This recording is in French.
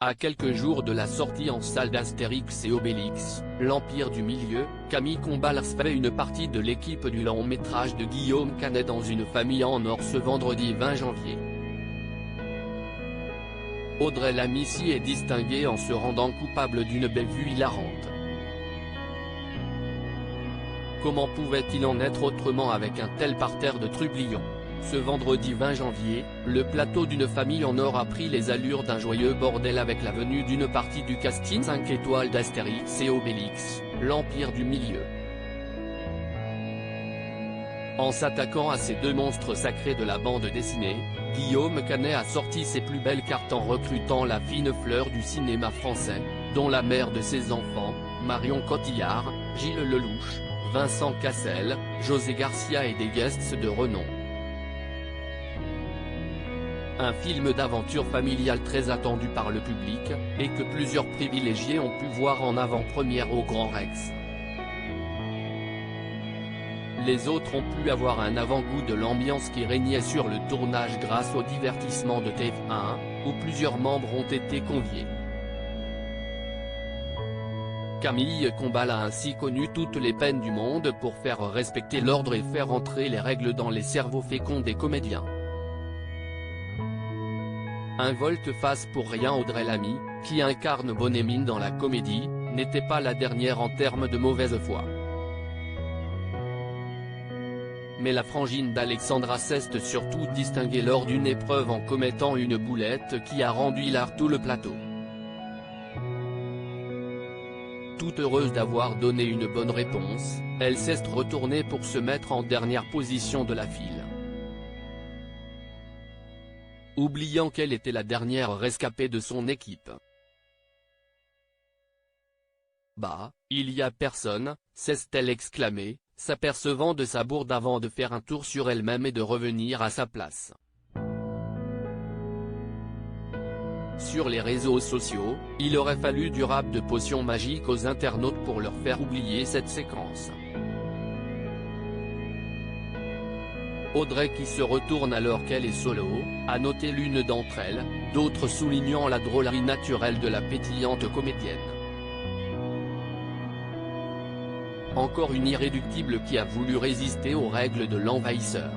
À quelques jours de la sortie en salle d'Astérix et Obélix, l'Empire du Milieu, Camille Combal fait une partie de l'équipe du long-métrage de Guillaume Canet dans une famille en or ce vendredi 20 janvier. Audrey Lamy s'y est distinguée en se rendant coupable d'une bévue hilarante. Comment pouvait-il en être autrement avec un tel parterre de trublions? Ce vendredi 20 janvier, le plateau d'une famille en or a pris les allures d'un joyeux bordel avec la venue d'une partie du casting 5 étoiles d'Astérix et Obélix, l'Empire du Milieu. En s'attaquant à ces deux monstres sacrés de la bande dessinée, Guillaume Canet a sorti ses plus belles cartes en recrutant la fine fleur du cinéma français, dont la mère de ses enfants, Marion Cotillard, Gilles Lelouch, Vincent Cassel, José Garcia et des guests de renom. Un film d'aventure familiale très attendu par le public, et que plusieurs privilégiés ont pu voir en avant-première au Grand Rex. Les autres ont pu avoir un avant-goût de l'ambiance qui régnait sur le tournage grâce au divertissement de TF1, où plusieurs membres ont été conviés. Camille Combal a ainsi connu toutes les peines du monde pour faire respecter l'ordre et faire entrer les règles dans les cerveaux féconds des comédiens. Un volte-face pour rien. Audrey Lamy, qui incarne Bonnemine dans la comédie, n'était pas la dernière en termes de mauvaise foi. Mais la frangine d'Alexandra s'est surtout distinguée lors d'une épreuve en commettant une boulette qui a rendu hilar tout le plateau. Toute heureuse d'avoir donné une bonne réponse, elle s'est retournée pour se mettre en dernière position de la file. Oubliant qu'elle était la dernière rescapée de son équipe. Bah, il y a personne, s'est-elle exclamée, s'apercevant de sa bourde avant de faire un tour sur elle-même et de revenir à sa place. Sur les réseaux sociaux, il aurait fallu du rap de potions magiques aux internautes pour leur faire oublier cette séquence. Audrey qui se retourne alors qu'elle est solo, a noté l'une d'entre elles, d'autres soulignant la drôlerie naturelle de la pétillante comédienne. Encore une irréductible qui a voulu résister aux règles de l'envahisseur.